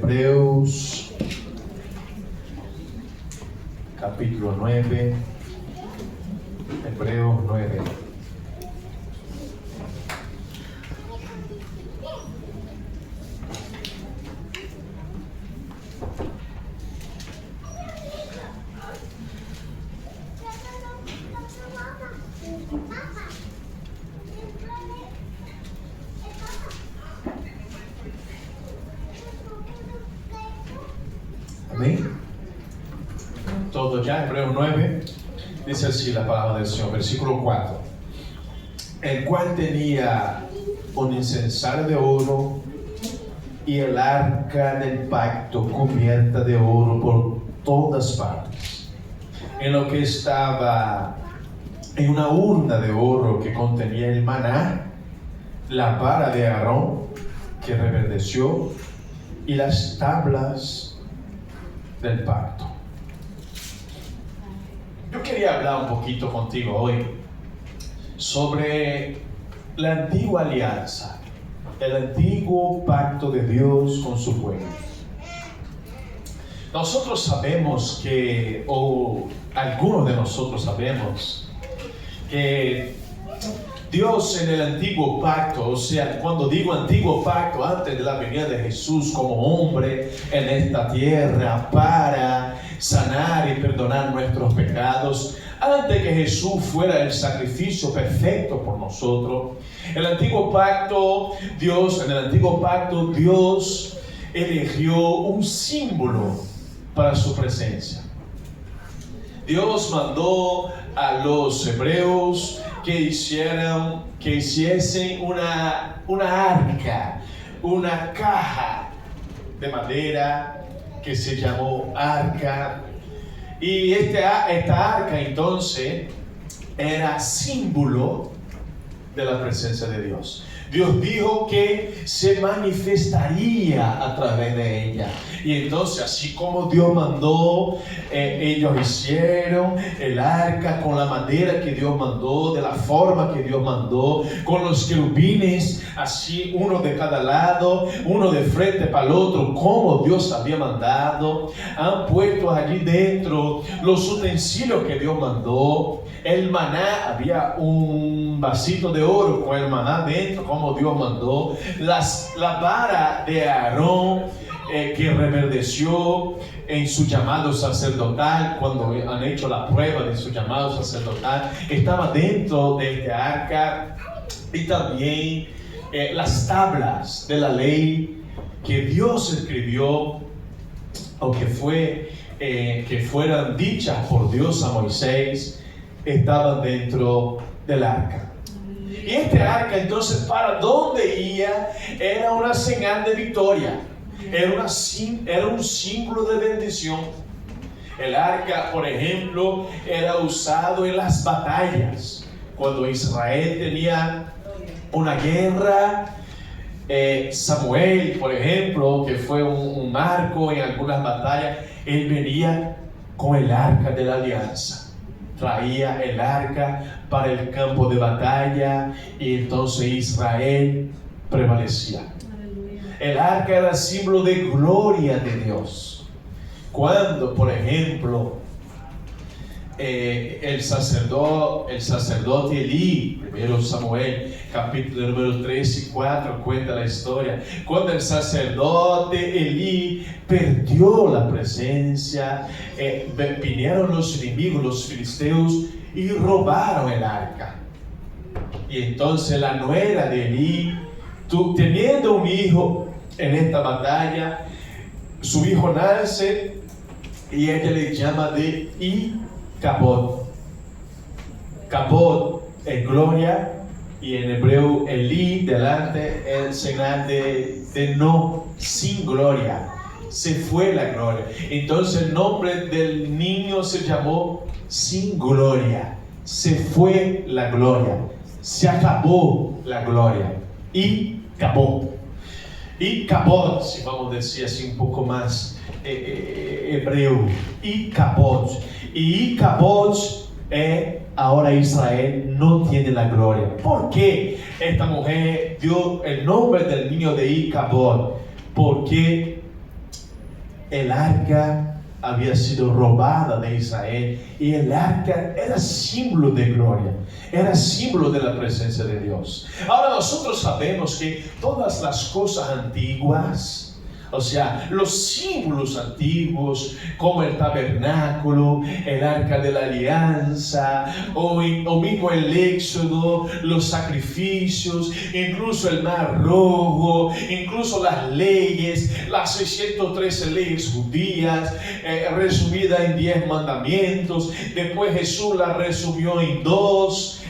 Hebreos capítulo 9, Hebreos 9. Amén. Todo ya, Hebreos 9, dice así la palabra del Señor, versículo 4. El cual tenía un incensario de oro y el arca del pacto cubierta de oro por todas partes, en lo que estaba en una urna de oro que contenía el maná, la vara de Aarón que reverdeció y las tablas del pacto. Yo quería hablar un poquito contigo hoy sobre la antigua alianza, el antiguo pacto de Dios con su pueblo. Nosotros sabemos que, o algunos de nosotros sabemos, que Dios en el antiguo pacto, o sea, cuando digo antiguo pacto, antes de la venida de Jesús como hombre en esta tierra para sanar y perdonar nuestros pecados, antes que Jesús fuera el sacrificio perfecto por nosotros, en el antiguo pacto Dios eligió un símbolo para su presencia. Dios mandó a los hebreos que hiciesen una arca, una caja de madera que se llamó arca. Y esta arca entonces era símbolo de la presencia de Dios. Dios dijo que se manifestaría a través de ella. Y entonces, así como Dios mandó, ellos hicieron el arca con la madera que Dios mandó, de la forma que Dios mandó, con los querubines, así uno de cada lado, uno de frente para el otro, como Dios había mandado. Han puesto allí dentro los utensilios que Dios mandó. El maná, había un vasito de oro con el maná dentro, como Dios mandó. La vara de Aarón, que reverdeció en su llamado sacerdotal, cuando han hecho la prueba de su llamado sacerdotal, estaba dentro de este arca. Y también las tablas de la ley que Dios escribió, o que fueran dichas por Dios a Moisés, estaban dentro del arca. Y este arca, entonces, para dónde iba, era una señal de victoria, era un símbolo de bendición. El arca, por ejemplo, era usado en las batallas. Cuando Israel tenía una guerra, Samuel, por ejemplo, que fue un marco en algunas batallas, él venía con el arca de la alianza. Traía el arca para el campo de batalla y entonces Israel prevalecía. El arca era símbolo de gloria de Dios. Cuando, por ejemplo, el sacerdote Elí, primero Samuel, capítulo número 3 y 4, cuenta la historia. Cuando el sacerdote Elí perdió la presencia, vinieron los enemigos, los filisteos, y robaron el arca. Y entonces la nuera de Elí, teniendo un hijo en esta batalla, su hijo nace y ella le llama de Icabod. Cabod es gloria, y en hebreo Elí, delante, el señal de no, sin gloria. Se fue la gloria. Entonces el nombre del niño se llamó sin gloria. Se fue la gloria. Se acabó la gloria. Y acabó. Y Cabot, si vamos a decir así un poco más hebreo. Y Cabot. Y Cabot, ahora Israel no tiene la gloria. ¿Por qué esta mujer dio el nombre del niño de Icabod? Porque el arca había sido robada de Israel y el arca era símbolo de gloria, era símbolo de la presencia de Dios. Ahora nosotros sabemos que todas las cosas antiguas, o sea, los símbolos antiguos, como el tabernáculo, el arca de la alianza, o mismo el éxodo, los sacrificios, incluso el mar rojo, incluso las leyes, las 613 leyes judías, resumidas en 10 mandamientos. Después Jesús las resumió en dos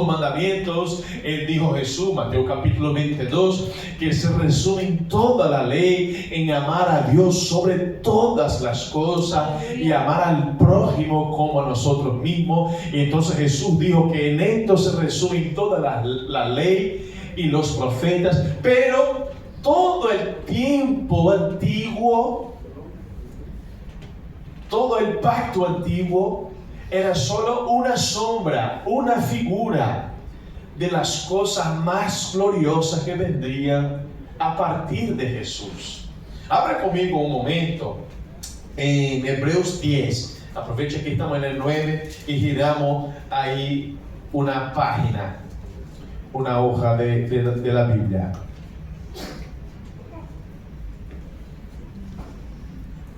mandamientos. Dijo Jesús, Mateo capítulo 22, que se resumen toda la ley en amar a Dios sobre todas las cosas y amar al prójimo como a nosotros mismos. Y entonces Jesús dijo que en esto se resumen toda la ley y los profetas. Pero todo el tiempo antiguo, todo el pacto antiguo era solo una sombra, una figura de las cosas más gloriosas que vendrían a partir de Jesús. Abra conmigo un momento en Hebreos 10. Aproveche que estamos en el 9 y giramos ahí una página, una hoja de la Biblia.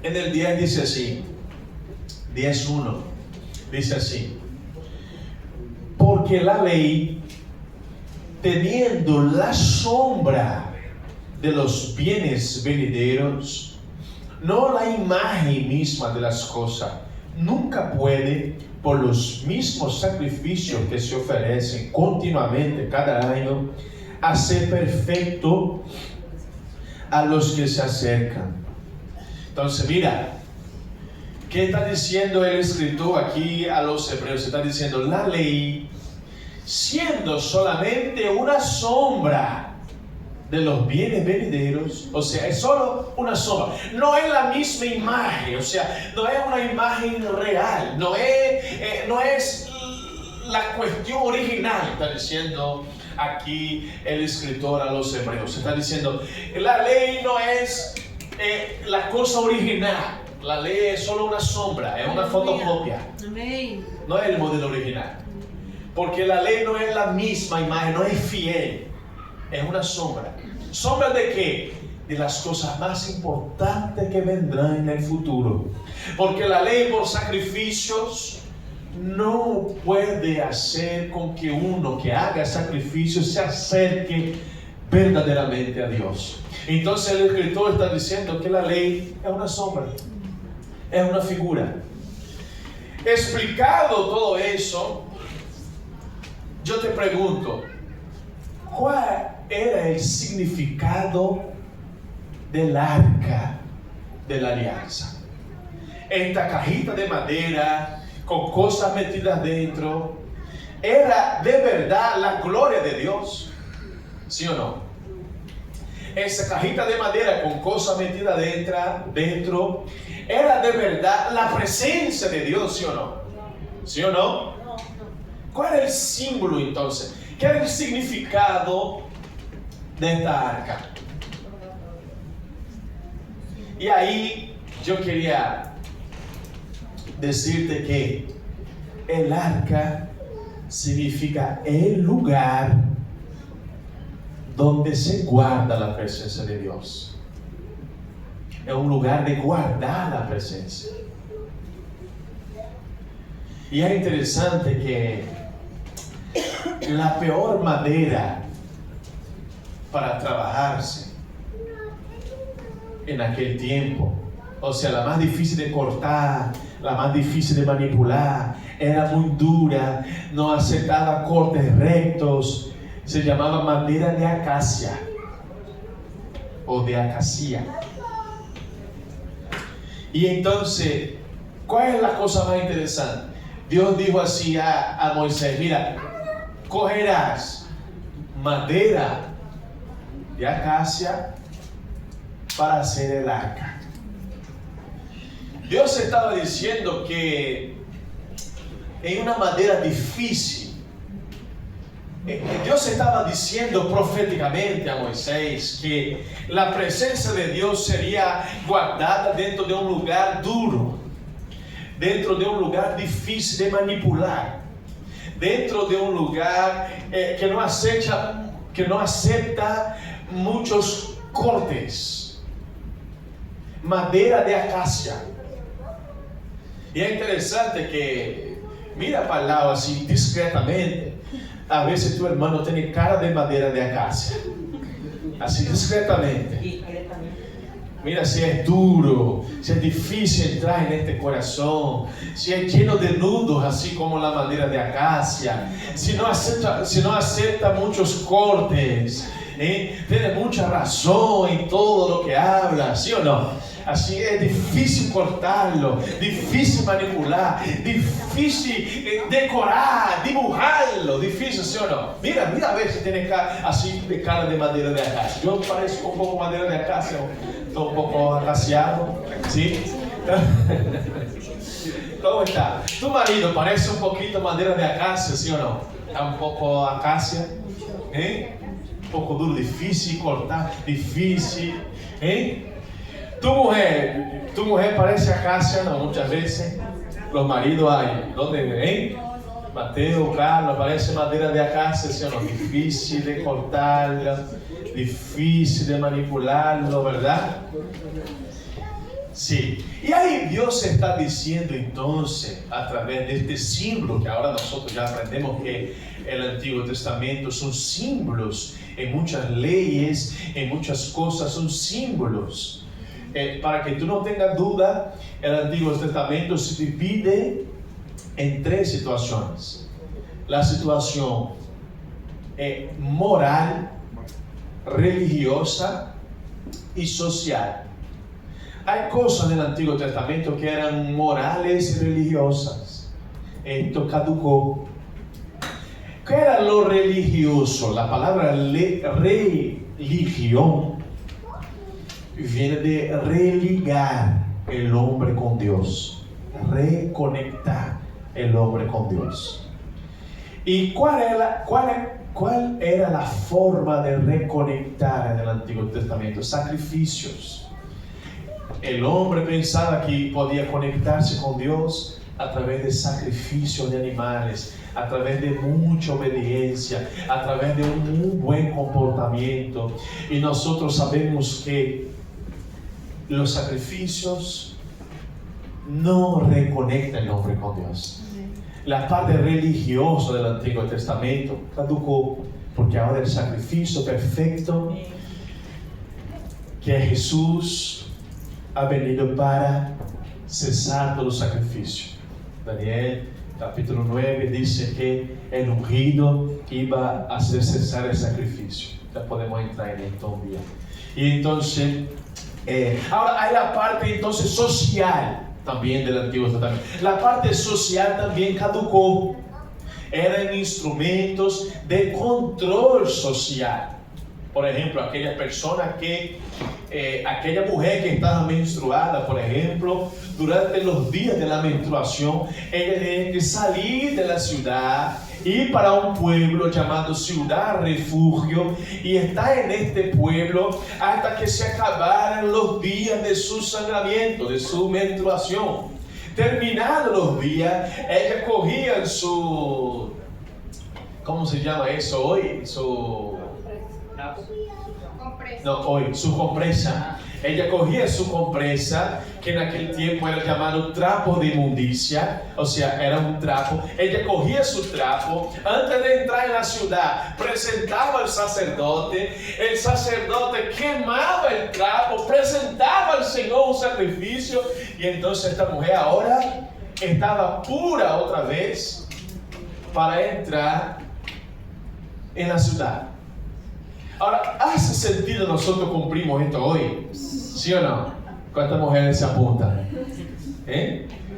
En el 10 dice así, 10:1, dice así: porque la ley, teniendo la sombra de los bienes venideros, no la imagen misma de las cosas, nunca puede, por los mismos sacrificios que se ofrecen continuamente cada año, hacer perfecto a los que se acercan. Entonces mira, ¿qué está diciendo el escritor aquí a los hebreos? Está diciendo, la ley, siendo solamente una sombra de los bienes venideros, o sea, es solo una sombra, no es la misma imagen, o sea, no es una imagen real, no es la cuestión original, está diciendo aquí el escritor a los hebreos. Está diciendo, la ley no es la cosa original, la ley es solo una sombra, es una fotocopia, no es el modelo original, porque la ley no es la misma imagen, no es fiel. Es una sombra. ¿Sombra de qué? De las cosas más importantes que vendrán en el futuro. Porque la ley por sacrificios no puede hacer con que uno que haga sacrificios se acerque verdaderamente a Dios. Entonces el escritor está diciendo que la ley es una sombra, es una figura. Explicado todo eso, yo te pregunto, ¿cuál era el significado del arca de la alianza? Esta cajita de madera con cosas metidas dentro, ¿era de verdad la gloria de Dios? ¿Sí o no? Esa cajita de madera con cosas metidas dentro, ¿era de verdad la presencia de Dios? ¿Sí o no? ¿Sí o no? ¿Cuál era el símbolo entonces? ¿Qué era el significado de esta arca? Y ahí yo quería decirte que el arca significa el lugar donde se guarda la presencia de Dios. Es un lugar de guardar la presencia. Y es interesante que la peor madera para trabajarse en aquel tiempo, o sea, la más difícil de cortar, la más difícil de manipular, era muy dura, no aceptaba cortes rectos, se llamaba madera de acacia o de acacia. Y entonces, ¿cuál es la cosa más interesante? Dios dijo así a Moisés, mira, cogerás madera de acacia para hacer el arca. Dios estaba diciendo que en una madera difícil Dios estaba diciendo proféticamente a Moisés que la presencia de Dios sería guardada dentro de un lugar duro, dentro de un lugar difícil de manipular, dentro de un lugar que no acepta muchos cortes, madera de acacia. Y es interesante que mira para el lado así discretamente. A veces tu hermano tiene cara de madera de acacia, así discretamente. Mira si es duro, si es difícil entrar en este corazón, si es lleno de nudos, así como la madera de acacia, si no acepta muchos cortes, tiene mucha razón en todo lo que habla, ¿sí o no? Así es difícil cortarlo, difícil manipular, difícil decorar, dibujarlo, difícil, ¿sí o no? Mira a ver si tiene así de cara de madera de acacia. Yo parezco un poco madera de acacia, un poco acaciado, ¿sí? ¿Cómo está? Tu marido parece un poquito madera de acacia, ¿sí o no? Está un poco acacia, un poco duro, difícil cortar, difícil, Tu mujer parece acacia, ¿no? Muchas veces los maridos hay, ¿dónde? Mateo, Carlos, parece madera de acacia, ¿sí o no? Difícil de cortarla, difícil de manipularlo, ¿verdad? Sí. Y ahí Dios está diciendo entonces, a través de este símbolo, que ahora nosotros ya aprendemos que el Antiguo Testamento son símbolos, en muchas leyes, en muchas cosas son símbolos. Para que tú no tengas duda, el Antiguo Testamento se divide en tres situaciones. La situación moral, religiosa y social. Hay cosas en el Antiguo Testamento que eran morales y religiosas. Esto caducó. ¿Qué era lo religioso? La palabra religión viene de religar el hombre con Dios, reconectar el hombre con Dios. ¿Y cuál era la forma de reconectar en el Antiguo Testamento? Sacrificios. El hombre pensaba que podía conectarse con Dios a través de sacrificios de animales, a través de mucha obediencia, a través de un muy buen comportamiento. Y nosotros sabemos que los sacrificios no reconectan el hombre con Dios. La parte religiosa del Antiguo Testamento caducó, porque ahora el sacrificio perfecto, que es Jesús, ha venido para cesar todo sacrificio. Daniel capítulo 9 dice que el ungido iba a hacer cesar el sacrificio. Ya podemos entrar en esto un día. Y entonces ahora hay la parte entonces social también del Antiguo Testamento. La parte social también caducó. Eran instrumentos de control social. Por ejemplo, aquella persona aquella mujer que estaba menstruada, por ejemplo, durante los días de la menstruación, ella tenía que salir de la ciudad, ir para un pueblo llamado Ciudad Refugio y estar en este pueblo hasta que se acabaran los días de su sangramiento, de su menstruación. Terminados los días, ella cogía su, ¿cómo se llama eso hoy? Su compresa. Ella cogía su compresa, que en aquel tiempo era llamado trapo de inmundicia, o sea, era un trapo. Ella cogía su trapo, antes de entrar en la ciudad, presentaba al sacerdote, el sacerdote quemaba el trapo, presentaba al Señor un sacrificio, y entonces esta mujer ahora estaba pura otra vez para entrar en la ciudad. Ahora, ¿hace sentido nosotros cumplimos esto hoy? ¿Sí o no? ¿Cuántas mujeres se apuntan?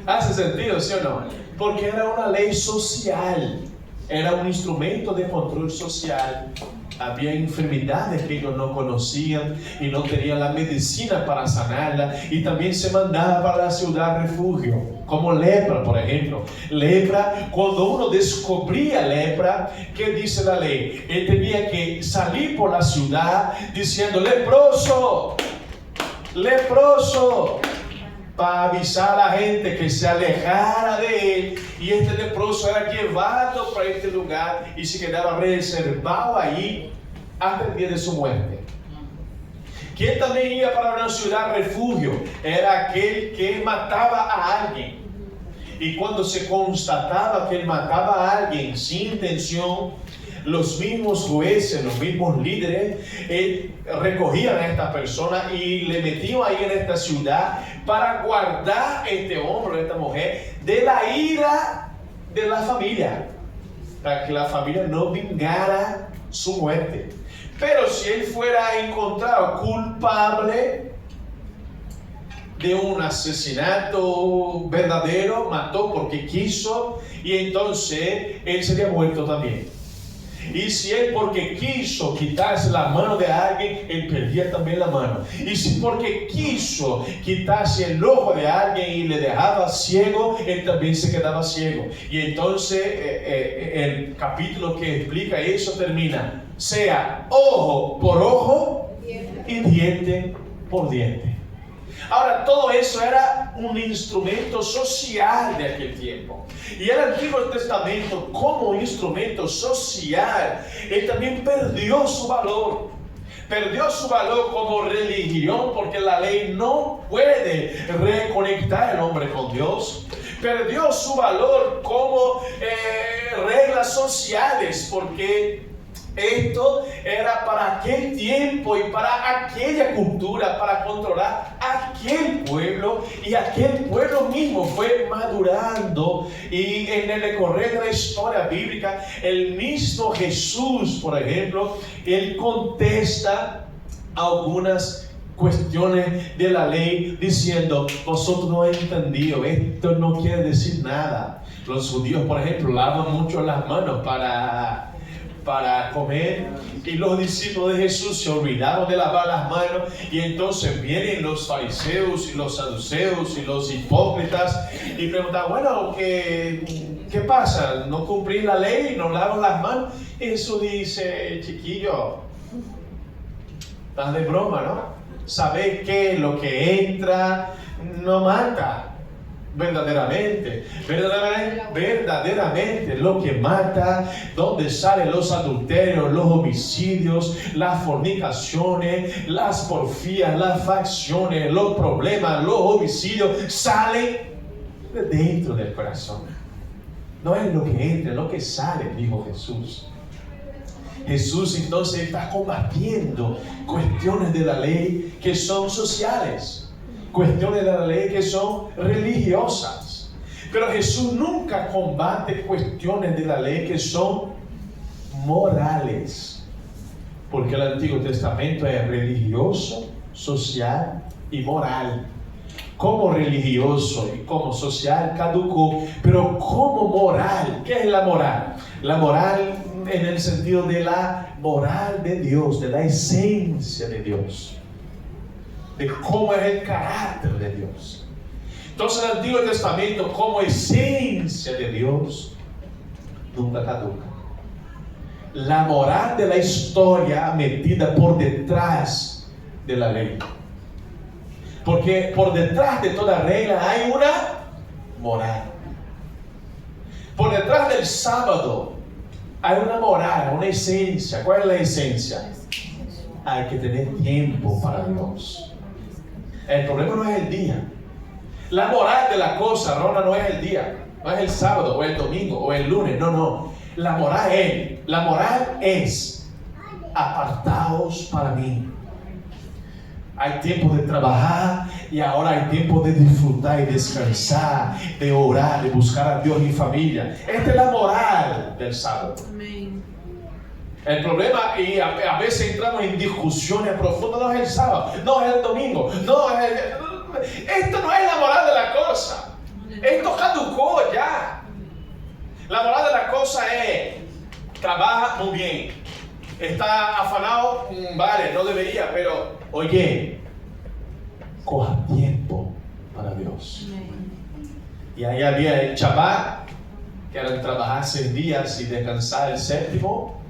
¿Hace sentido, sí o no? Porque era una ley social, era un instrumento de control social. Había enfermedades que ellos no conocían y no tenían la medicina para sanarla, y también se mandaba para la ciudad refugio, como lepra, por ejemplo. Lepra, cuando uno descubría lepra, ¿qué dice la ley? Él tenía que salir por la ciudad diciendo: leproso, leproso, para avisar a la gente que se alejara de él, y este leproso era llevado para este lugar y se quedaba reservado ahí hasta el día de su muerte. ¿Quién también iba para una ciudad refugio? Era aquel que mataba a alguien, y cuando se constataba que él mataba a alguien sin intención, los mismos jueces, los mismos líderes recogían a esta persona y le metían ahí en esta ciudad para guardar a este hombre o esta mujer de la ira de la familia, para que la familia no vengara su muerte. Pero si él fuera encontrado culpable de un asesinato verdadero, mató porque quiso, y entonces él sería muerto también. Y si él porque quiso quitarse la mano de alguien, él perdía también la mano. Y si porque quiso quitarse el ojo de alguien y le dejaba ciego, él también se quedaba ciego. Y entonces el capítulo que explica eso termina: sea ojo por ojo y diente por diente. Ahora, todo eso era un instrumento social de aquel tiempo. Y el Antiguo Testamento, como instrumento social, él también perdió su valor. Perdió su valor como religión, porque la ley no puede reconectar al hombre con Dios. Perdió su valor como reglas sociales, porque esto era para aquel tiempo y para aquella cultura, para controlar aquel pueblo, y aquel pueblo mismo fue madurando. Y en el recorrer de la historia bíblica, el mismo Jesús, por ejemplo, él contesta algunas cuestiones de la ley diciendo: vosotros no habéis entendido, esto no quiere decir nada. Los judíos, por ejemplo, lavan mucho las manos para comer, y los discípulos de Jesús se olvidaron de lavar las manos, y entonces vienen los fariseos y los saduceos y los hipócritas y preguntan: bueno, ¿qué pasa? ¿No cumplís la ley? ¿No lavan las manos? Y Jesús dice: chiquillo, estás de broma, ¿no? ¿Sabéis que lo que entra no mata? Verdaderamente lo que mata, donde salen los adulterios, los homicidios, las fornicaciones, las porfías, las facciones, los problemas, los homicidios, salen de dentro del corazón. No es lo que entra, es lo que sale, dijo Jesús. Jesús entonces está combatiendo cuestiones de la ley que son sociales, cuestiones de la ley que son religiosas. Pero Jesús nunca combate cuestiones de la ley que son morales, porque el Antiguo Testamento es religioso, social y moral. Como religioso y como social caducó, pero como moral, ¿qué es la moral? La moral en el sentido de la moral de Dios, de la esencia de Dios, de cómo es el carácter de Dios. Entonces el Antiguo Testamento, como esencia de Dios, nunca caduca. La moral de la historia metida por detrás de la ley, porque por detrás de toda regla hay una moral. Por detrás del sábado hay una moral, una esencia. ¿Cuál es la esencia? Hay que tener tiempo para Dios. El problema no es el día. La moral de la cosa, Rona, no es el día, no es el sábado o el domingo o el lunes, no. La moral es apartaos para mí. Hay tiempo de trabajar y ahora hay tiempo de disfrutar y descansar, de orar, de buscar a Dios en familia. Esta es la moral del sábado. Amén. El problema, y a veces entramos en discusiones profundas, no es el sábado, no es el domingo, esto no es la moral de la cosa. Esto caducó ya. La moral de la cosa es: trabaja muy bien, está afanado, vale, no debería, pero oye, coja tiempo para Dios. Y ahí había el Shabbat, que era trabajar 6 días y descansar el séptimo.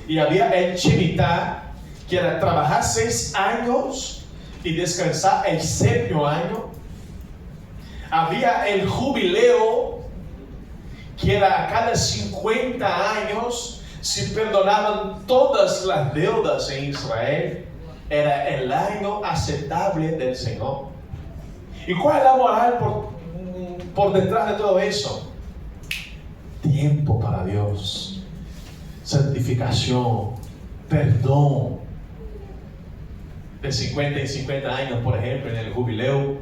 Y había el Shemitah, que era trabajar 6 años y descansar el séptimo año. Había el jubileo, que era cada 50 años, se perdonaban todas las deudas en Israel. Era el año aceptable del Señor. ¿Y cuál es la moral por detrás de todo eso? Tiempo para Dios, santificación, perdón. De 50 en 50 años, por ejemplo, en el jubileo,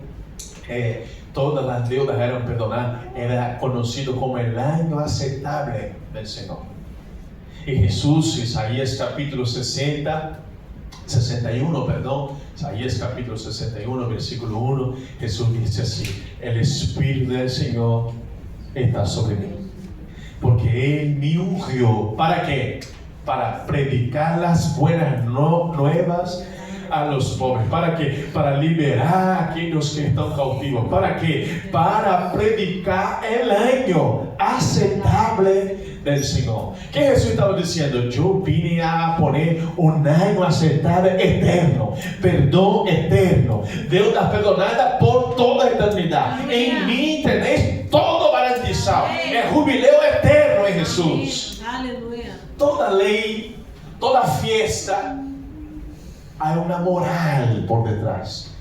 todas las deudas eran perdonadas. Era conocido como el año aceptable del Señor. Y Jesús, Isaías capítulo 61, Isaías capítulo 61, versículo 1, Jesús dice así: el Espíritu del Señor está sobre mí, porque Él me ungió. ¿Para qué? Para predicar las buenas nuevas a los pobres. ¿Para qué? Para liberar a aquellos que están cautivos. ¿Para qué? Para predicar el año aceptable del Señor. ¿Qué Jesús estaba diciendo? Yo vine a poner un año aceptable eterno, perdón eterno, deudas perdonadas por toda eternidad. En mí tenéis todo garantizado. El jubileo eterno en Jesús. Aleluya. Toda ley, toda fiesta, hay una moral por detrás.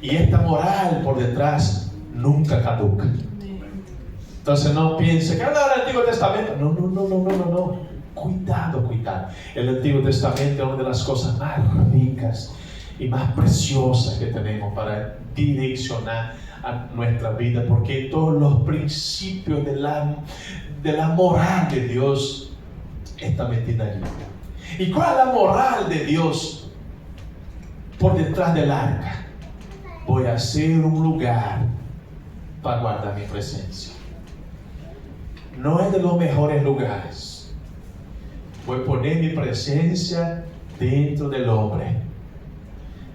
Y esta moral por detrás nunca caduca. Entonces no piense que no, el Antiguo Testamento. No. Cuidado. El Antiguo Testamento es una de las cosas más ricas y más preciosas que tenemos para direccionar a nuestra vida, porque todos los principios de la moral de Dios están metidos allí. ¿Y cuál es la moral de Dios por detrás del arca? Voy a hacer un lugar para guardar mi presencia. No es de los mejores lugares. Voy a poner mi presencia dentro del hombre.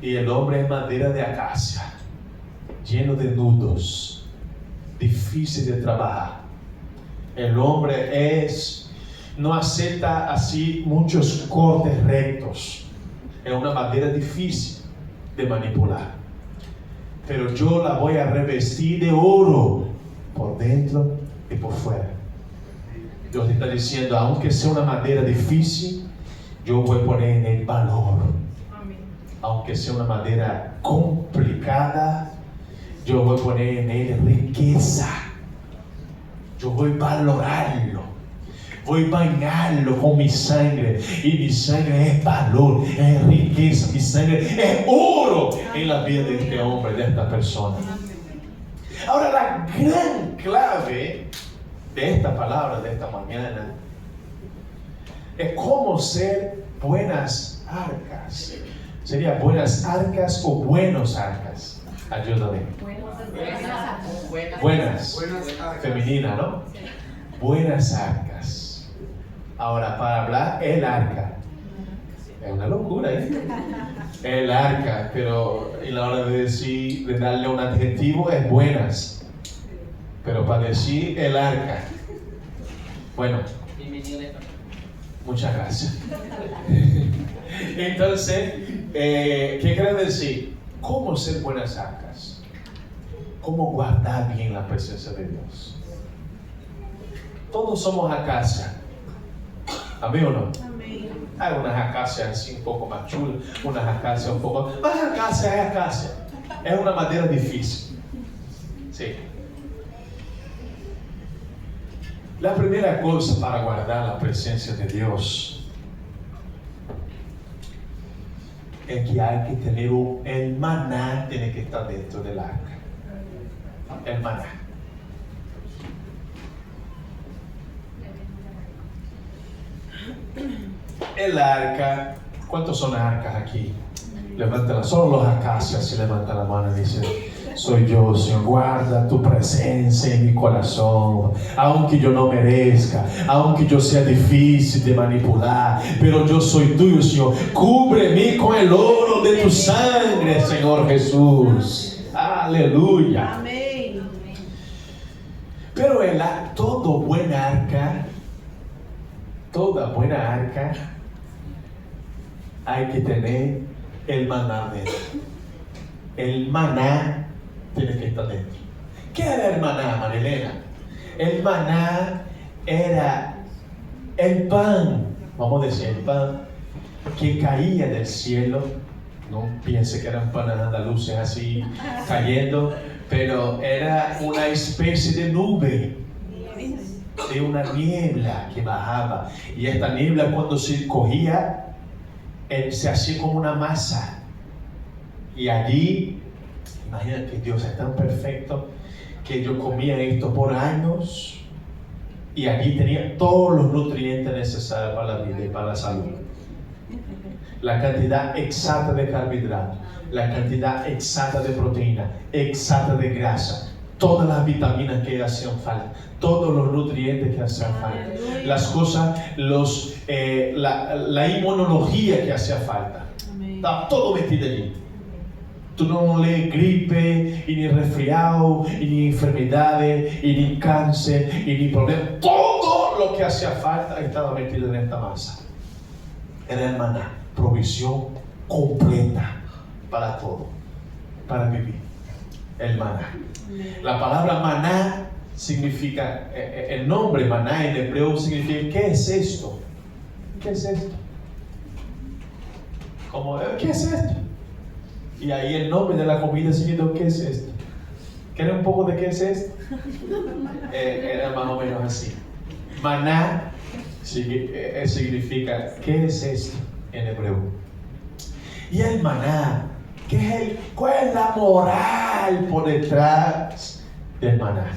Y el hombre es madera de acacia, lleno de nudos, difícil de trabajar. El hombre no acepta así muchos cortes rectos. Es una madera difícil de manipular. Pero yo la voy a revestir de oro por dentro y por fuera. Dios está diciendo, aunque sea una madera difícil, yo voy a poner en el valor. Amén. Aunque sea una madera complicada, yo voy a poner en él riqueza. Yo voy a valorarlo. Voy a bañarlo con mi sangre. Y mi sangre es valor, es riqueza. Mi sangre es oro en la vida de este hombre, de esta persona. Ahora, la gran clave de esta palabra, de esta mañana, es cómo ser buenas arcas. ¿Sería buenas arcas o buenos arcas? Ayúdame. Buenas. Femenina, ¿no? Buenas arcas. Ahora, para hablar, el arca. Es una locura, ¿eh? El arca, pero en la hora de decir, de darle un adjetivo, es buenas. Pero para decir el arca, bueno, muchas gracias. Entonces, ¿qué quiere decir? ¿Cómo ser buenas arcas? ¿Cómo guardar bien la presencia de Dios? Todos somos acacia. ¿Amén o no? Amén. Hay unas acacias así un poco más chulas, unas acacias un poco más. Acacia es acacia. Es una madera difícil. Sí. La primera cosa para guardar la presencia de Dios es que hay que tener el maná, tiene que estar dentro del arca. El maná. El arca. ¿Cuántos son arcas aquí? Levantan solo los acacias y levantan la mano y dicen: soy yo, Señor. Guarda tu presencia en mi corazón, aunque yo no merezca, aunque yo sea difícil de manipular, pero yo soy tuyo, Señor. Cúbreme con el oro de tu sangre, Señor Jesús. Aleluya. Amén. Pero toda buena arca, hay que tener el maná dentro. El maná tiene que estar dentro. ¿Qué era el maná, Marilena? El maná era el pan, vamos a decir, el pan que caía del cielo. No piense que eran panes andaluces así cayendo, pero era una especie de nube, de una niebla que bajaba. Y esta niebla, cuando se cogía, se hacía como una masa. Y allí, imagínate que Dios es tan perfecto que yo comía esto por años y allí tenía todos los nutrientes necesarios para la vida y para la salud. La cantidad exacta de carbohidratos, la cantidad exacta de proteína, exacta de grasa, todas las vitaminas que hacían falta, todos los nutrientes que hacían falta, las cosas, la inmunología que hacía falta. Está todo metido allí. Tú no lees gripe, y ni resfriado, y ni enfermedades, y ni cáncer, y ni problemas. Todo lo que hacía falta estaba metido en esta masa. Era el maná, provisión completa para todo, para vivir. El maná. La palabra maná significa, el nombre maná en hebreo significa, ¿qué es esto? ¿Qué es esto? ¿Qué es esto? Y ahí el nombre de la comida siguiendo, ¿qué es esto? ¿Quieren un poco de qué es esto? Era más o menos así. Maná significa, ¿qué es esto? En hebreo. Y el maná, ¿cuál es la moral por detrás del maná?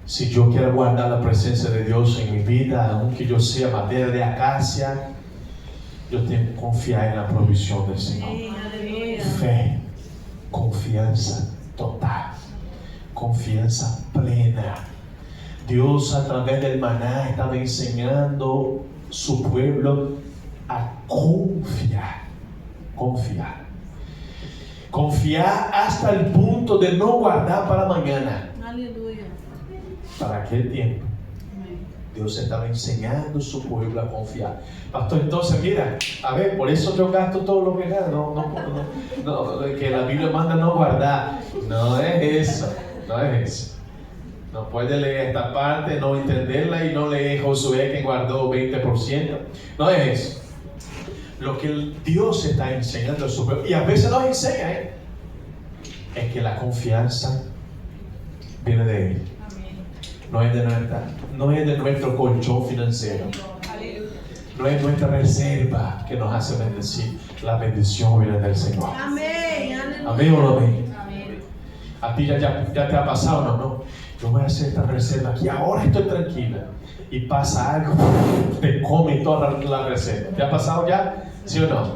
Si yo quiero guardar la presencia de Dios en mi vida, aunque yo sea madera de acacia, yo tengo que confiar en la provisión del Señor. Fe, confianza total, confianza plena. Dios a través del maná estaba enseñando a su pueblo a confiar hasta el punto de no guardar para mañana. Aleluya. Para aquel tiempo Dios estaba enseñando a su pueblo a confiar. Pastor, entonces mira, a ver, por eso yo gasto todo lo que gano. No, que la Biblia manda no guardar. No es eso. No puede leer esta parte, no entenderla y no leer Josué que guardó 20%. No es eso. Lo que Dios está enseñando a su pueblo, y a veces nos enseña, es que la confianza viene de Él. No es de nuestro colchón financiero. No es nuestra reserva que nos hace bendecir. La bendición viene del Señor. Amén. Amén o no amén. A ti ya te ha pasado, no. Yo voy a hacer esta reserva aquí. Ahora estoy tranquila. Y pasa algo, te come toda la reserva. ¿Te ha pasado ya? ¿Sí o no?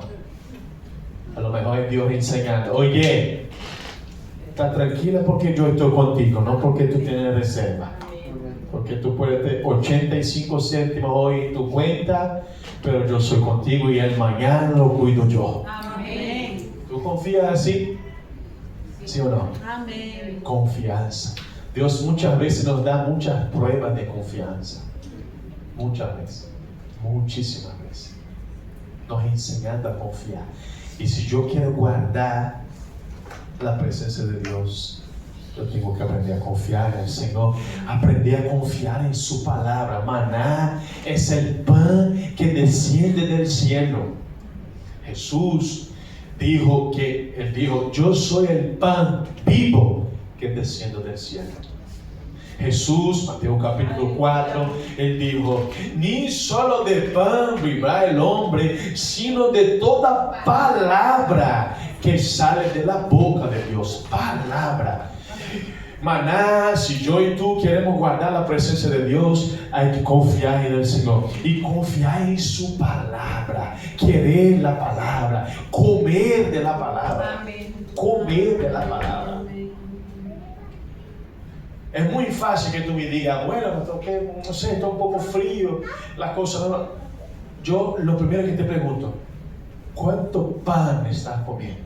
A lo mejor es Dios enseñando. Oye, está tranquila porque yo estoy contigo, no porque tú tienes reserva. Porque tú puedes tener 85 céntimos hoy en tu cuenta, pero yo soy contigo y el mañana lo cuido yo. Amén. ¿Tú confías así? ¿Sí o no? Amén. Confianza. Dios muchas veces nos da muchas pruebas de confianza. Muchas veces. Muchísimas veces. Nos enseñando a confiar. Y si yo quiero guardar la presencia de Dios, yo tengo que aprender a confiar en el Señor, aprender a confiar en su palabra. Maná es el pan que desciende del cielo. Jesús dijo, yo soy el pan vivo que desciende del cielo. Jesús, Mateo capítulo 4, Él dijo, ni solo de pan vivirá el hombre, sino de toda palabra que sale de la boca de Dios. Palabra. Maná, si yo y tú queremos guardar la presencia de Dios, hay que confiar en el Señor y confiar en su palabra, querer la palabra, comer de la palabra. Amén. comer de la palabra. Amén. Es muy fácil que tú me digas, bueno, no sé, está un poco frío, las cosas no. Yo lo primero que te pregunto, ¿cuánto pan estás comiendo?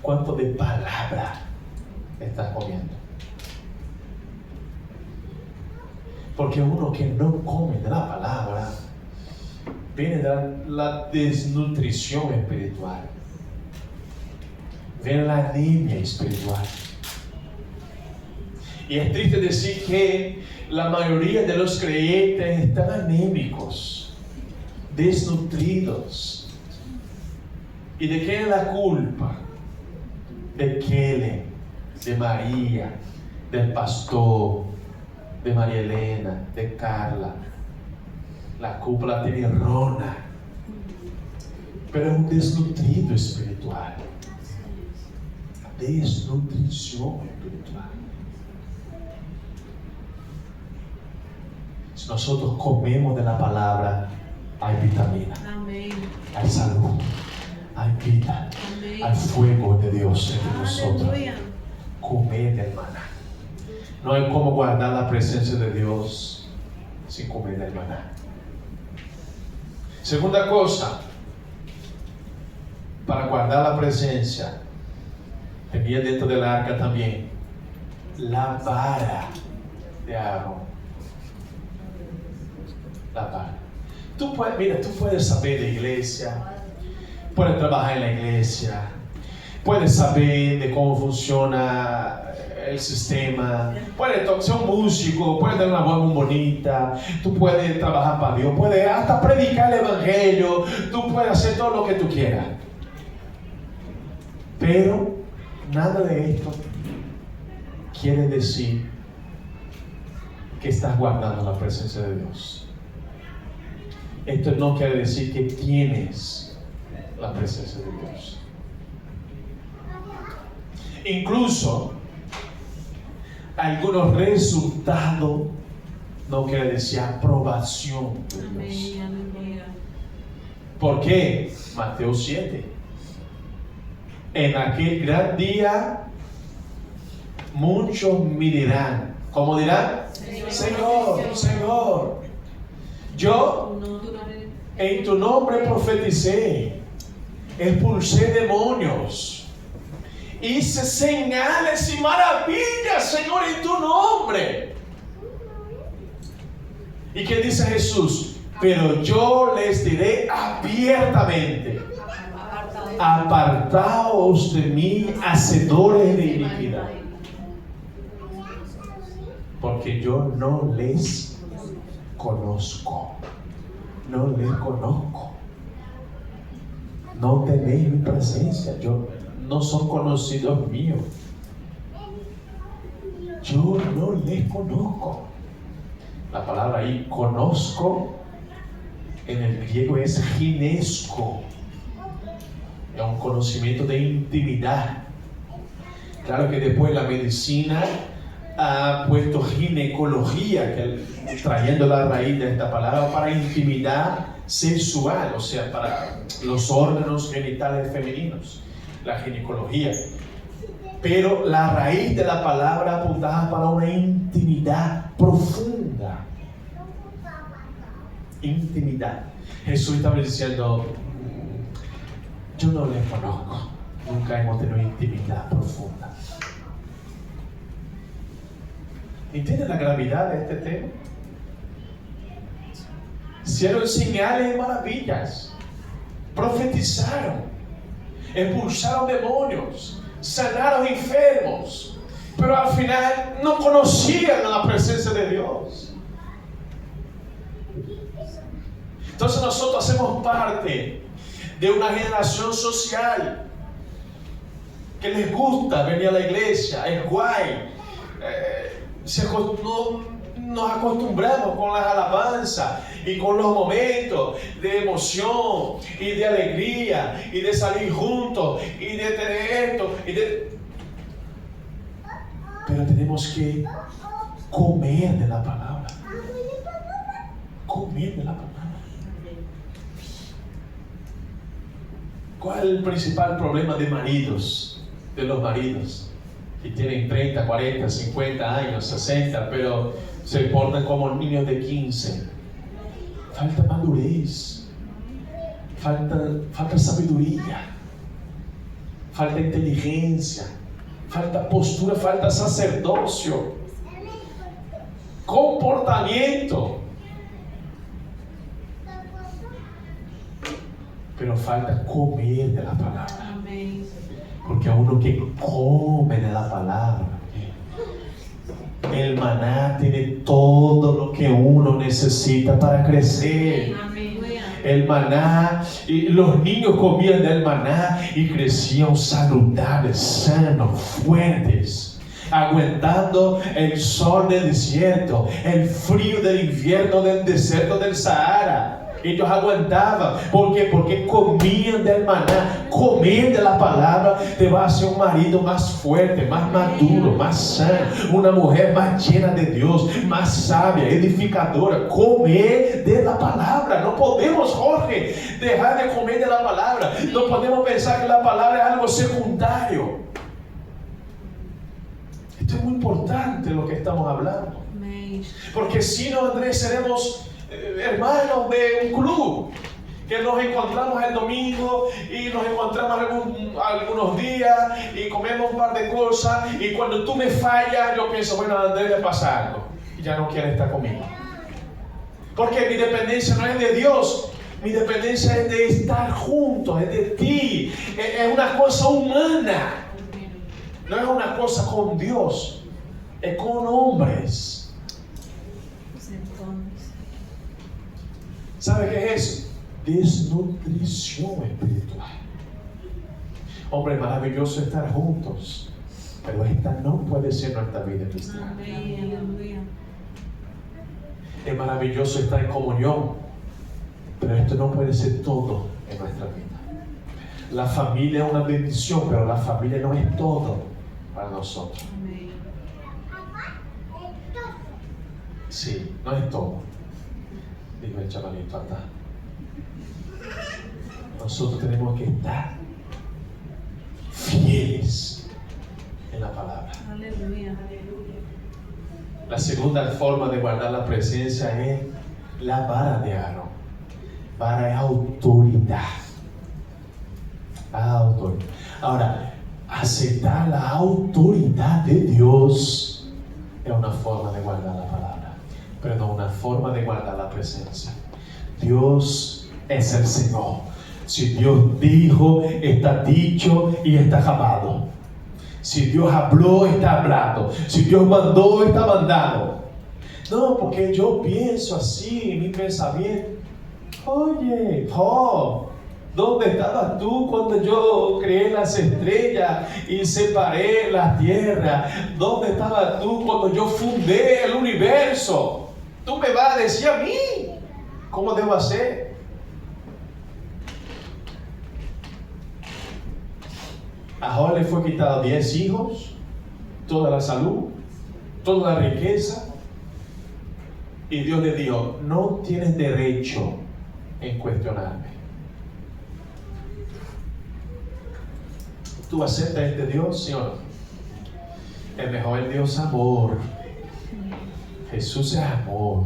¿Cuánto de palabra estás comiendo? Porque uno que no come de la palabra viene de la desnutrición espiritual, viene la anemia espiritual. Y es triste decir que la mayoría de los creyentes están anémicos, desnutridos. ¿Y de quién es la culpa? De Kellen, de María, del pastor, de María Elena, de Carla. La culpa la tiene Rona. Pero es un desnutrido espiritual. Desnutrición espiritual. Si nosotros comemos de la palabra, hay vitamina, Amén. hay salud, hay vida, Amén. hay fuego de Dios entre nosotros. Aleluya. Comer del maná. No hay como guardar la presencia de Dios sin comer del maná. Segunda cosa, para guardar la presencia, tenía dentro del arca también la vara de Aarón. La vara. Tú puedes saber de iglesia, puedes trabajar en la iglesia, puedes saber de cómo funciona el sistema, puedes ser un músico, puedes tener una voz muy bonita, tú puedes trabajar para Dios, puedes hasta predicar el evangelio, tú puedes hacer todo lo que tú quieras. Pero nada de esto quiere decir que estás guardando la presencia de Dios. Esto no quiere decir que tienes la presencia de Dios. Incluso algunos resultados no quiere decir aprobación de Dios. Amén. Aleluya. ¿Por qué? Mateo 7. En aquel gran día muchos me dirán, ¿cómo dirán? Señor, Señor, yo en tu nombre profeticé, expulsé demonios, hice señales y maravillas, Señor, en tu nombre. ¿Y qué dice Jesús? Pero yo les diré abiertamente, apartaos de mí, hacedores de iniquidad, porque yo no les conozco. No les conozco. No tenéis mi presencia. No son conocidos míos. Yo no les conozco. La palabra ahí, conozco, en el griego es ginesco. Es un conocimiento de intimidad. Claro que después la medicina ha puesto ginecología, trayendo la raíz de esta palabra, para intimidad sexual, o sea, para los órganos genitales femeninos, la ginecología. Pero la raíz de la palabra apuntaba para una intimidad profunda. Intimidad. Jesús estaba diciendo, yo no les conozco, nunca hemos tenido intimidad profunda. ¿Entienden la gravedad de este tema? Hicieron señales y maravillas, profetizaron, expulsaron demonios, sanaron enfermos, pero al final no conocían la presencia de Dios. Entonces nosotros hacemos parte de una generación social que les gusta venir a la iglesia, es guay. Nos acostumbramos con las alabanzas y con los momentos de emoción y de alegría y de salir juntos y de tener esto pero tenemos que comer de la palabra, comer de la palabra. ¿Cuál es el principal problema de los maridos? Que tienen 30, 40, 50 años, 60, pero se portan como niños de 15. Falta madurez, falta sabiduría, falta inteligencia, falta postura, falta sacerdocio, comportamiento. Pero falta comer de la palabra. Amém. Porque a uno que come de la palabra, el maná tiene todo lo que uno necesita para crecer. Amém. El maná, y los niños comían del maná y crecían saludables, sanos, fuertes, aguantando el sol del desierto, el frío del invierno del desierto del Sahara. Ellos aguantaban. ¿Por qué? Porque comían del maná. Comer de la palabra te va a hacer un marido más fuerte, más maduro, más sano, una mujer más llena de Dios, más sabia, edificadora. Comer de la palabra. No podemos, Jorge, dejar de comer de la palabra. No podemos pensar que la palabra es algo secundario. Esto es muy importante lo que estamos hablando. Amém. Porque si no, Andrés, seremos hermanos de un club que nos encontramos el domingo y nos encontramos algunos días y comemos un par de cosas, y cuando tú me fallas yo pienso, bueno, Andrés le pasa algo y ya no quiere estar conmigo, porque mi dependencia no es de Dios, mi dependencia es de estar juntos, es de ti, es una cosa humana, no es una cosa con Dios, es con hombres. ¿Sabe qué es eso? Desnutrición espiritual. Hombre, es maravilloso estar juntos, pero esta no puede ser nuestra vida cristiana. Amém. Aleluia. Es maravilloso estar en comunión, pero esto no puede ser todo en nuestra vida. La familia es una bendición, pero la familia no es todo para nosotros. Amém. Sí, no es todo. Dijo el chavalito, anda. Nosotros tenemos que estar fieles en la palabra. Aleluia. La segunda forma de guardar la presencia es la vara de Aarón. Vara es autoridad. Autoridad. Ahora, aceptar la autoridad de Dios es una forma de guardar la palabra, pero no una forma de guardar la presencia. Dios es el Señor. Si Dios dijo, está dicho y está acabado. Si Dios habló, está hablado. Si Dios mandó, está mandado. No, porque yo pienso así, mi pensamiento. Oye, ¿dónde estabas tú cuando yo creé las estrellas y separé la tierra? ¿Dónde estabas tú cuando yo fundé el universo? Tú me vas a decir a mí cómo debo hacer. A Job le fue quitado 10 hijos, toda la salud, toda la riqueza, y Dios le dijo, no tienes derecho en cuestionarme. ¿Tú aceptas este Dios, sí o no? El mejor Dios es amor. Jesús es amor,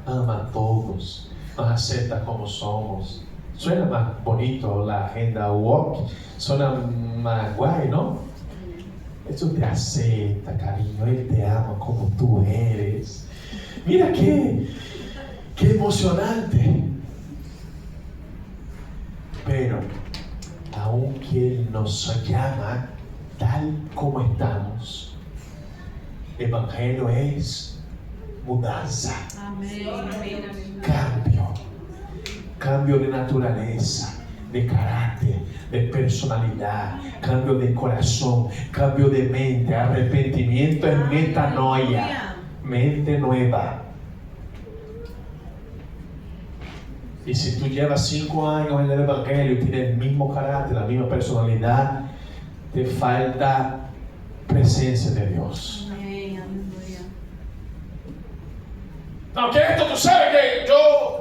ama a todos, nos acepta como somos. Suena más bonito la agenda walk, suena más guay, ¿no? Eso te acepta, cariño, Él te ama como tú eres. Mira qué emocionante. Pero, aunque Él nos llama tal como estamos, el Evangelio es mudanza, Amém. Amém. cambio de naturaleza, de carácter, de personalidad, cambio de corazón, cambio de mente, arrepentimiento es metanoia, mente nueva. Y si tú llevas 5 años en el Evangelio y tienes el mismo carácter, la misma personalidad, te falta presencia de Dios. Amém. Aleluia. No, que esto tú sabes que yo...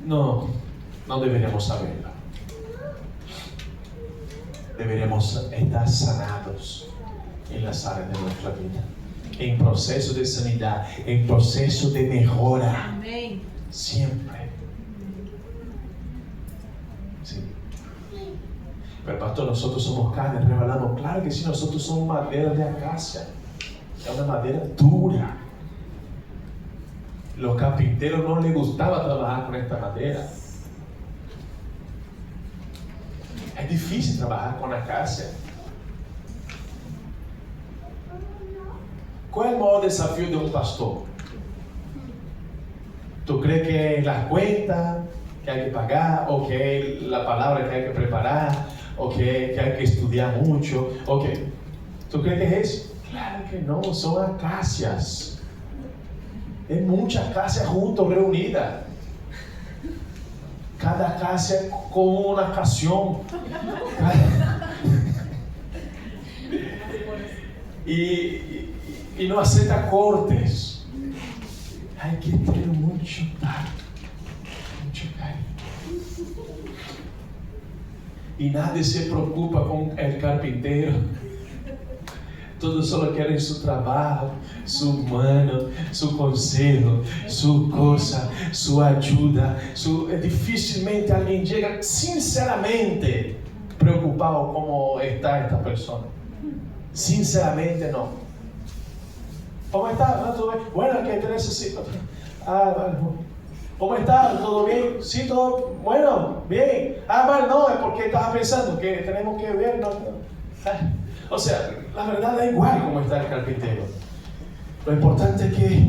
No deberíamos saberlo. deberemos estar sanados en las áreas de nuestra vida, en proceso de sanidad, en proceso de mejora, Amém. siempre. Sí. Pero pastor, nosotros somos carne, revelamos. Claro que sí, nosotros somos madera de acacia. Es una madera dura. Los carpinteros no les gustaba trabajar con esta madera. Es difícil trabajar con acacia. ¿Cuál es el mayor desafío de un pastor? ¿Tú crees que es las cuentas que hay que pagar, o que es la palabra que hay que preparar, o que hay que estudiar mucho? ¿Tú crees que es eso? Claro que no, son acacias. Es muchas acacias juntas, reunidas. Cada acacia con una canción. y no acepta cortes. Hay que tener mucho tacto, mucho cariño. Y nadie se preocupa con el carpintero. Todos solo quieren su trabajo, su mano, su consejo, su cosa, su ayuda. Difícilmente alguien llega sinceramente preocupado cómo está esta persona. Sinceramente no. ¿Cómo está? ¿Todo bien? Bueno, ¿qué te necesito? Bueno. ¿Cómo está? ¿Todo bien? Sí, todo bueno, bien. Bueno, no, es porque estaba pensando que tenemos que ver. No. O sea, la verdad da igual cómo está el carpintero. Lo importante es que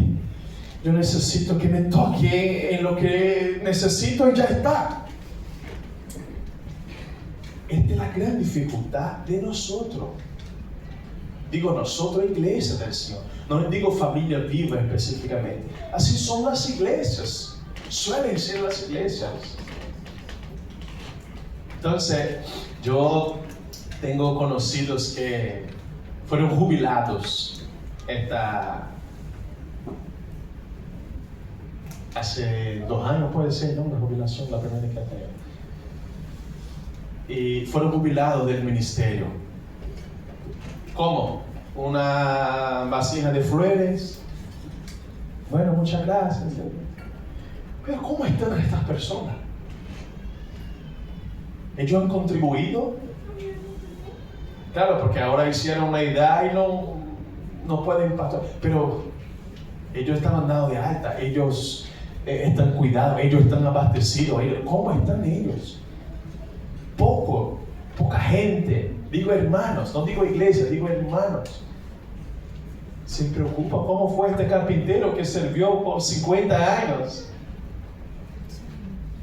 yo necesito que me toque en lo que necesito y ya está. Esta es la gran dificultad de nosotros. Digo nosotros, iglesia del Señor. No digo familia viva específicamente. Así son las iglesias. Suelen ser las iglesias. Entonces, yo tengo conocidos que fueron jubilados hace 2 años, puede ser, ¿no? Una jubilación, la primera que tengo. Y fueron jubilados del ministerio. ¿Cómo? Una vasija de flores. Bueno, muchas gracias. Pero ¿cómo están estas personas? ¿Ellos han contribuido? Claro, porque ahora hicieron una edad y no pueden pasar. Pero ellos estaban dados de alta, ellos están cuidados, ellos están abastecidos. ¿Cómo están ellos? Poca gente. Digo hermanos, no digo iglesia, digo hermanos. Se preocupa cómo fue este carpintero que sirvió por 50 años.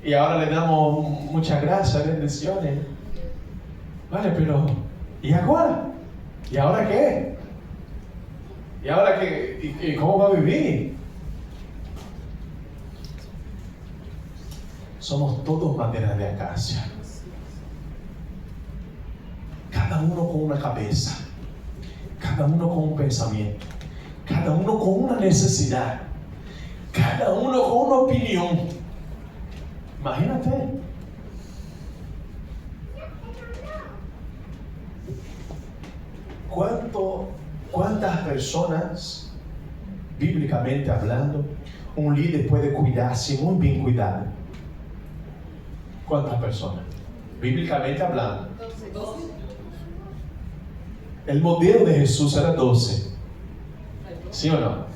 Y ahora le damos muchas gracias, bendiciones. Vale, pero ¿y ahora? ¿Y ahora qué? ¿Y ahora qué? ¿Y cómo va a vivir? Somos todos madera de acacia. Cada uno con una cabeza, cada uno con un pensamiento, cada uno con una necesidad, cada uno con una opinión. Imagínate. ¿Cuántas personas, bíblicamente hablando, un líder puede cuidarse muy bien cuidado? ¿Cuántas personas? Bíblicamente hablando. 12. El modelo de Jesús era 12. ¿Sí o no?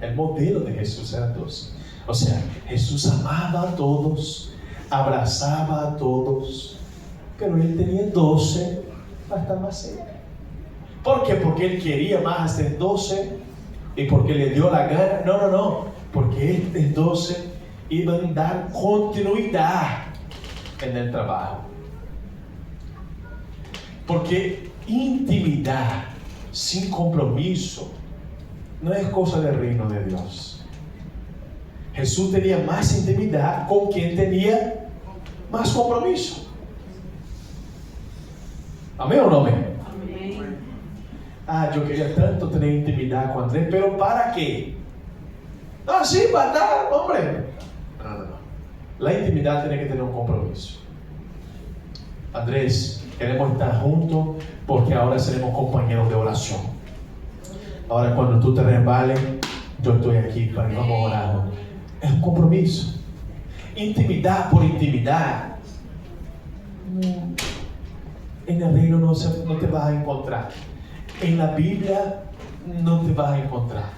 El modelo de Jesús era 12. O sea, Jesús amaba a todos, abrazaba a todos, pero él tenía 12 para estar más cerca. ¿Por qué? Porque él quería más de 12 y porque le dio la gana. No. Porque estos 12 iban a dar continuidad en el trabajo. Porque intimidad sin compromiso no es cosa del reino de Dios. Jesús tenía más intimidad con quien tenía más compromiso. ¿Amén o no amén? Yo quería tanto tener intimidad con Andrés, pero ¿para qué? Sí, para dar, hombre. No. La intimidad tiene que tener un compromiso. Andrés, Queremos estar juntos porque ahora seremos compañeros de oración. Ahora cuando tú te resbales, yo estoy aquí para que vamos a orar. Es un compromiso. Intimidad por intimidad. En el reino no te vas a encontrar. En la Biblia no te vas a encontrar.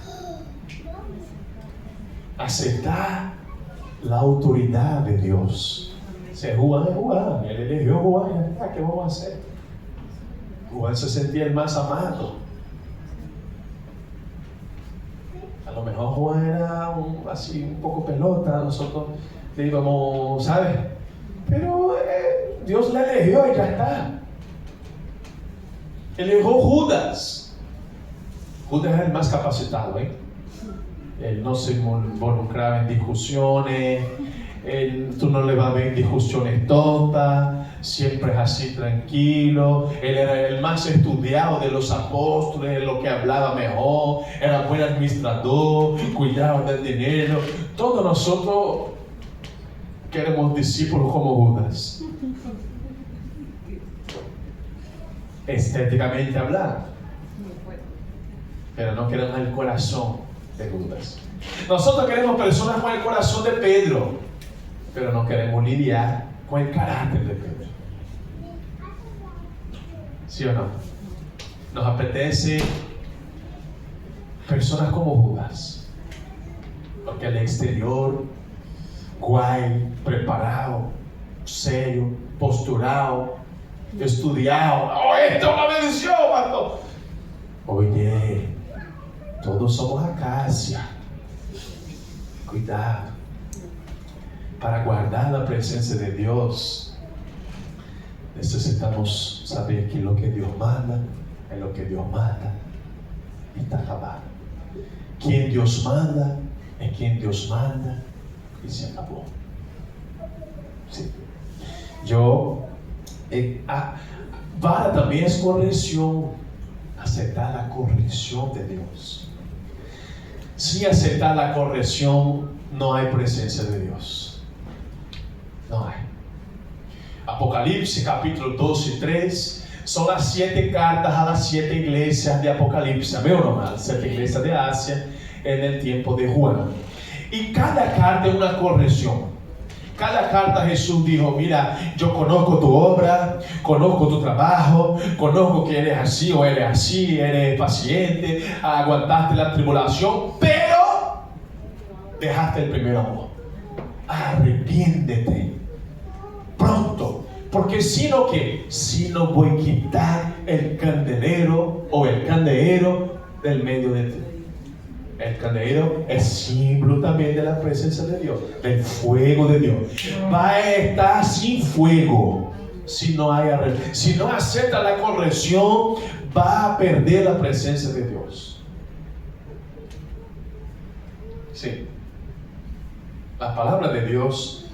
Aceptar la autoridad de Dios. Si Juan es Juan, él eligió a Juan, ¿qué vamos a hacer? Juan se sentía el más amado. A lo mejor Juan era así un poco pelota, nosotros le íbamos, ¿sabes? Pero Dios le eligió y ya está. Eligió Judas. Judas era el más capacitado, Él no se involucraba en discusiones, tú no le vas a ver discusiones tontas, siempre es así tranquilo. Él era el más estudiado de los apóstoles, lo que hablaba mejor, era buen administrador, cuidaba del dinero. Todos nosotros queremos discípulos como Judas, estéticamente hablando, pero no queremos el corazón de Judas. Nosotros queremos personas con el corazón de Pedro, pero no queremos lidiar con el carácter de Pedro. ¿Sí o no? Nos apetece personas como Judas, porque al exterior, guay, preparado, serio, posturado, estudiado. ¡Oh, esto es una bendición, pastor! Oye, todos somos acacia. Cuidado. Para guardar la presencia de Dios, necesitamos saber que lo que Dios manda es lo que Dios manda y está acabado. Quien Dios manda es quien Dios manda y se acabó. Sí. Vara también es corrección. Aceptar la corrección de Dios. Sin aceptar la corrección, no hay presencia de Dios. No hay. Apocalipsis capítulo 2 y 3 son las 7 cartas a las 7 iglesias de Apocalipsis. Amén o no, las 7 iglesias de Asia en el tiempo de Juan. Y cada carta es una corrección. Cada carta Jesús dijo: mira, yo conozco tu obra, conozco tu trabajo, conozco que eres así o eres así, eres paciente, aguantaste la tribulación, pero dejaste el primer amor. Arrepiéntete pronto, porque si no voy a quitar el candelero o el candelero del medio de ti. El candelero es símbolo también de la presencia de Dios, del fuego de Dios. Va a estar sin fuego si no acepta la corrección, va a perder la presencia de Dios. Sí. La palabra de Dios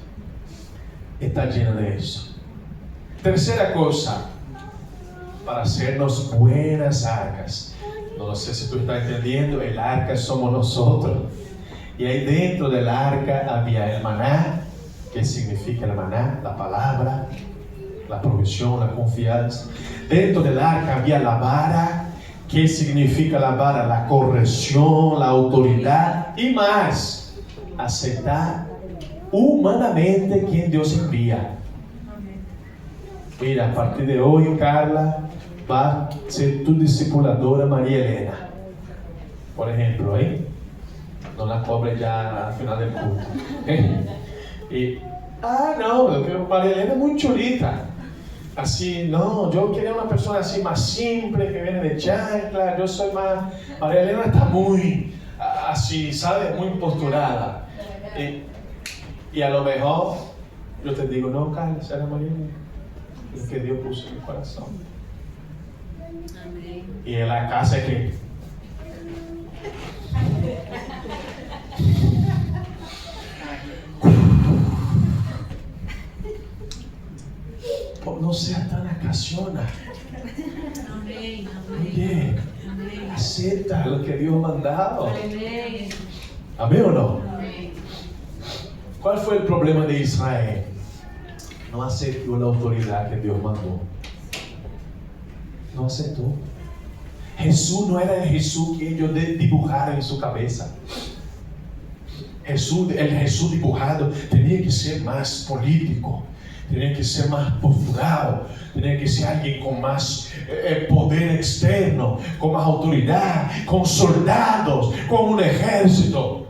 está llena de eso. Tercera cosa, para hacernos buenas arcas. No sé si tú estás entendiendo, el arca somos nosotros. Y ahí dentro del arca había el maná. ¿Qué significa el maná? La palabra, la provisión, la confianza. Dentro del arca había la vara. ¿Qué significa la vara? La corrección, la autoridad y más, aceptar humanamente quien Dios envía. Mira, a partir de hoy, Carla va a ser tu discipuladora María Elena, por ejemplo, no la cobre ya al final del culto. No, María Elena es muy chulita. Así, no, yo quería una persona así más simple, que viene de chancla. Yo soy más. María Elena está muy así, ¿sabes? Muy posturada. Y a lo mejor yo te digo: no, Carla, será María Elena, lo que Dios puso en mi corazón. Y en la casa que no sea tan acasiona. Oye, acepta lo que Dios ha mandado. ¿Amén o no? ¿Cuál fue el problema de Israel? No aceptó la autoridad que Dios mandó. no aceptó. Jesús no era el Jesús que ellos dibujaron en su cabeza. El Jesús dibujado tenía que ser más político, tenía que ser más posturado, tenía que ser alguien con más poder externo, con más autoridad, con soldados, con un ejército.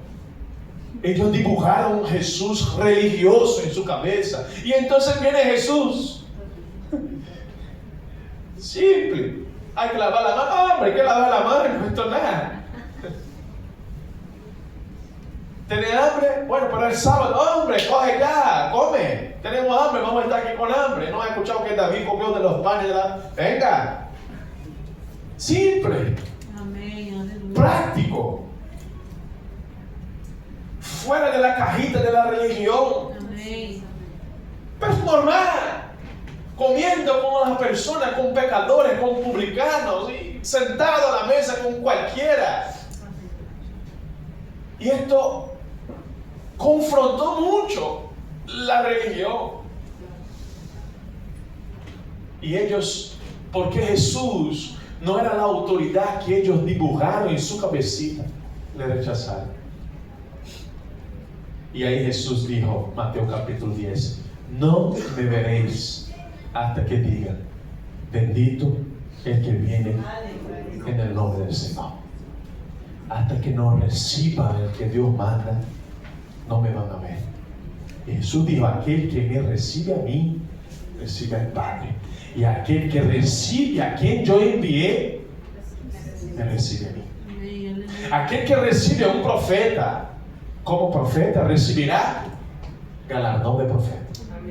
Ellos dibujaron un Jesús religioso en su cabeza. Y entonces viene Jesús. Simple. Hay que lavar la mano. Hombre, hay que lavar la mano. Esto nada. ¿Tenés hambre? Bueno, pero el sábado, hombre, coge ya, come. Tenemos hambre, vamos a estar aquí con hambre. ¿No has escuchado que David comió de los panes de la... Venga. Simple. Amén, aleluya. Práctico. Fuera de la cajita de la religión. Amén. Pero es normal. Comiendo con las personas, con pecadores, con publicanos, y sentado a la mesa con cualquiera. Y esto confrontó mucho la religión. Y ellos, porque Jesús no era la autoridad que ellos dibujaron en su cabecita, le rechazaron. Y ahí Jesús dijo, Mateo capítulo 10, no me veréis hasta que digan, bendito el que viene en el nombre del Señor. Hasta que no reciban el que Dios manda, no me van a ver. Y Jesús dijo, aquel que me recibe a mí, recibe al Padre. Y aquel que recibe a quien yo envié, me recibe a mí. Amén, aleluya. Aquel que recibe a un profeta, como profeta, recibirá galardón de profeta.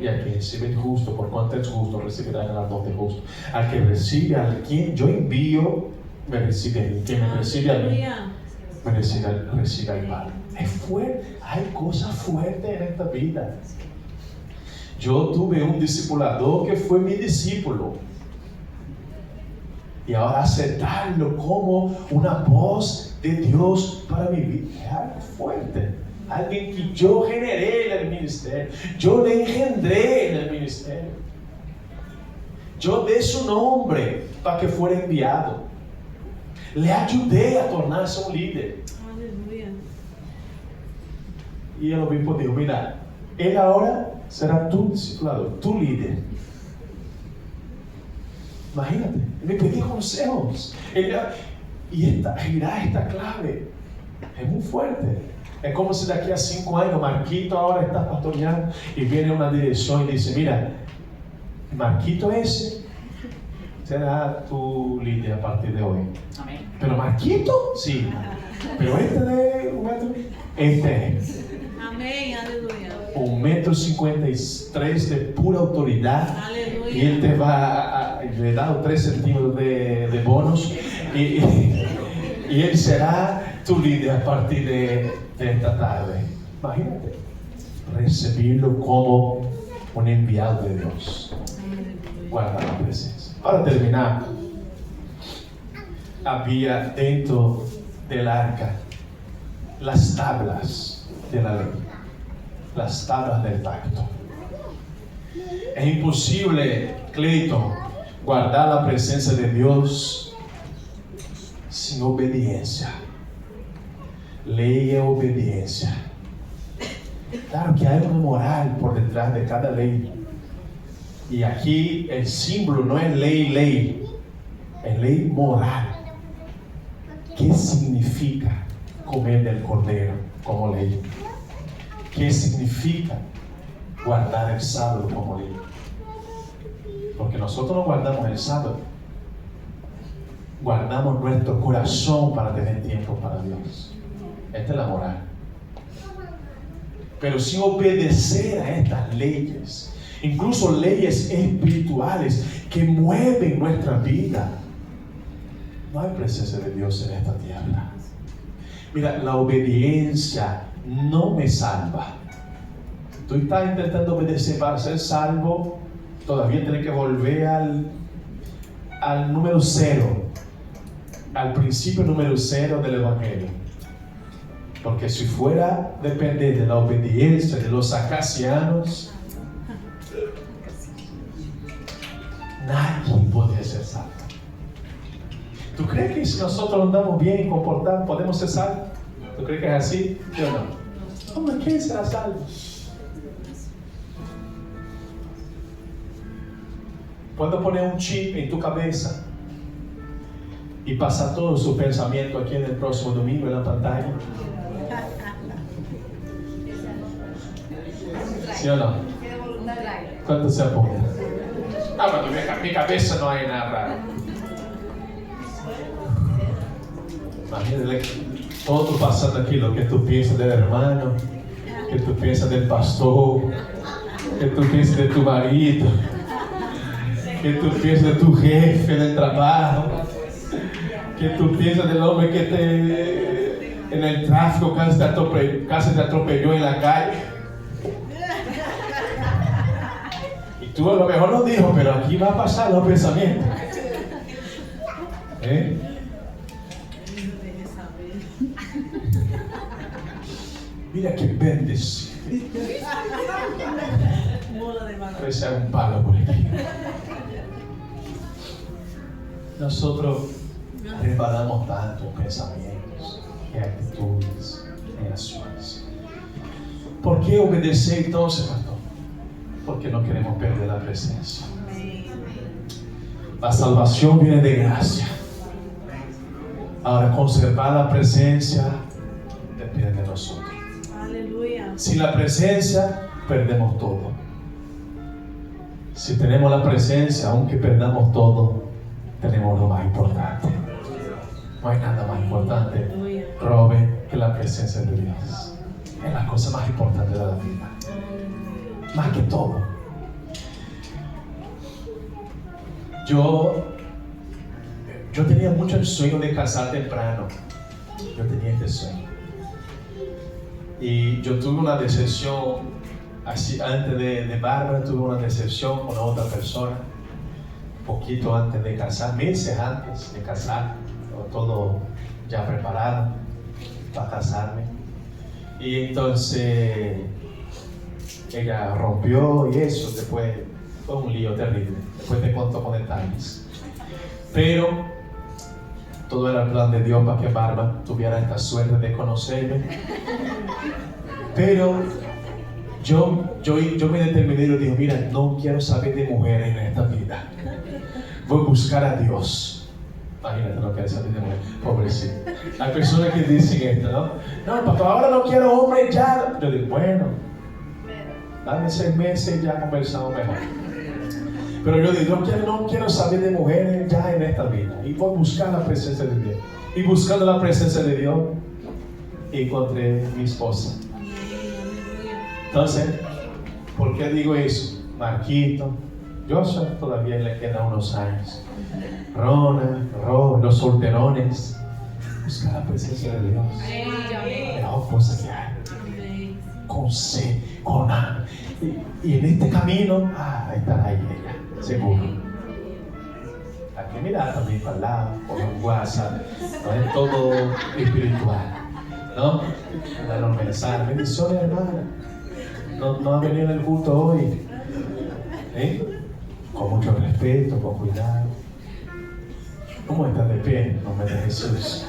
Y al que recibe el justo, por cuanto es justo, recibirá galardón de justo. Al que recibe a quien yo envío, me recibe a mí. Quien me recibe a mí, Aleluya. me recibe al Padre. Es fuerte. Hay cosas fuertes en esta vida. Yo tuve un discipulador que fue mi discípulo. Y ahora aceptarlo como una voz de Dios para mi vida es algo fuerte. Alguien que yo generé en el ministerio. Yo le engendré en el ministerio. Yo di su nombre para que fuera enviado. Le ayudé a tornarse un líder. Aleluya. Y el obispo dijo, mira, él ahora será tu discipulado, tu líder. Imagínate, me pedía consejos. Y esta clave es muy fuerte. Es como si de aquí a 5 años Marquito ahora está pastoreando y viene una dirección y dice, mira, Marquito ese será tu líder a partir de hoy. Amén. Pero Marquito, sí. Pero este es Amén, aleluya. 1,53 m de pura autoridad. Aleluya. Y él te va le he dado 3 centímetros de bonos y él será tu líder a partir de esta tarde. Imagínate, recibirlo como un enviado de Dios. Aleluya. Guarda la presencia. Para terminar, había dentro del arca las tablas de la ley, las tablas del pacto. Es imposible, Clayton, guardar la presencia de Dios sin obediencia. Ley es obediencia. Claro que hay una moral por detrás de cada ley. Y aquí el símbolo no es ley, es ley moral. ¿Qué significa comer del cordero como ley? ¿Qué significa guardar el sábado como ley? Porque nosotros no guardamos el sábado, guardamos nuestro corazón para tener tiempo para Dios. Esta es la moral. Pero sin obedecer a estas leyes, incluso leyes espirituales que mueven nuestra vida, no hay presencia de Dios en esta tierra. Mira, la obediencia no me salva. Tú estás intentando obedecer para ser salvo, todavía tienes que volver al número 0, al principio número 0 del Evangelio. Porque si fuera depender de la obediencia de los acacianos, nadie podría ser salvo. ¿Tú crees que si nosotros andamos bien y comportamos, podemos ser salvos? ¿Tú crees que es así? Yo no. Hombre, ¿quién será salvo? Puedo poner un chip en tu cabeza y pasar todo su pensamiento aquí en el próximo domingo en la pantalla. ¿Sí o no? ¿Cuánto se apunta? Ah, bueno, en mi cabeza no hay nada raro. Imagínate todo pasando aquí, lo que tú piensas del hermano, que tú piensas del pastor, que tú piensas de tu marido, que tú piensas de tu jefe del trabajo, que tú piensas del hombre que en el tráfico casi te atropelló en la calle. Y tú a lo mejor lo dijo, pero aquí va a pasar los pensamientos. Mira que bendecido. Pues hay un palo por aquí. Nosotros preparamos tanto pensamientos y actitudes y acciones. ¿Por qué obedecer entonces, pastor? Porque no queremos perder la presencia. La salvación viene de gracia. Ahora, conservar la presencia depende de nosotros. Aleluya. Sin la presencia, perdemos todo. Si tenemos la presencia, aunque perdamos todo, tenemos lo más importante. No hay nada más importante, Robert, que la presencia de Dios. Es la cosa más importante de la vida. Más que todo. Yo tenía mucho el sueño de casar temprano. Yo tenía este sueño. Y yo tuve una decepción, así antes de Bárbara, tuve una decepción con otra persona, un poquito antes de casar, meses antes de casar, todo ya preparado para casarme. Y entonces ella rompió y eso, después fue un lío terrible, después te cuento con detalles. Pero todo era el plan de Dios para que Bárbara tuviera esta suerte de conocerme. Pero yo me determiné y le dije, mira, no quiero saber de mujeres en esta vida. Voy a buscar a Dios. Imagínate, no quiero saber de mujeres. Pobrecito. Hay personas que dicen esto, ¿no? No, papá, ahora no quiero hombres ya. Yo digo, bueno, dame 6 meses y ya conversamos mejor. Pero yo digo, no quiero saber de mujeres ya en esta vida. Y voy a buscar la presencia de Dios. Y buscando la presencia de Dios, encontré mi esposa. Entonces, ¿por qué digo eso? Marquito, Joshua todavía le queda unos años. Rona, los solterones. Buscar la presencia de Dios. La mejor cosa que hay. Con C, con A. Y en este camino, estará ahí ella, seguro. Hay que mirar también para el lado, por un WhatsApp. No es todo espiritual, ¿no? Dar un mensaje. Bendiciones, hermana. No ha venido el culto hoy. Con mucho respeto, con cuidado. ¿Cómo estás de pie en nombre de Jesús?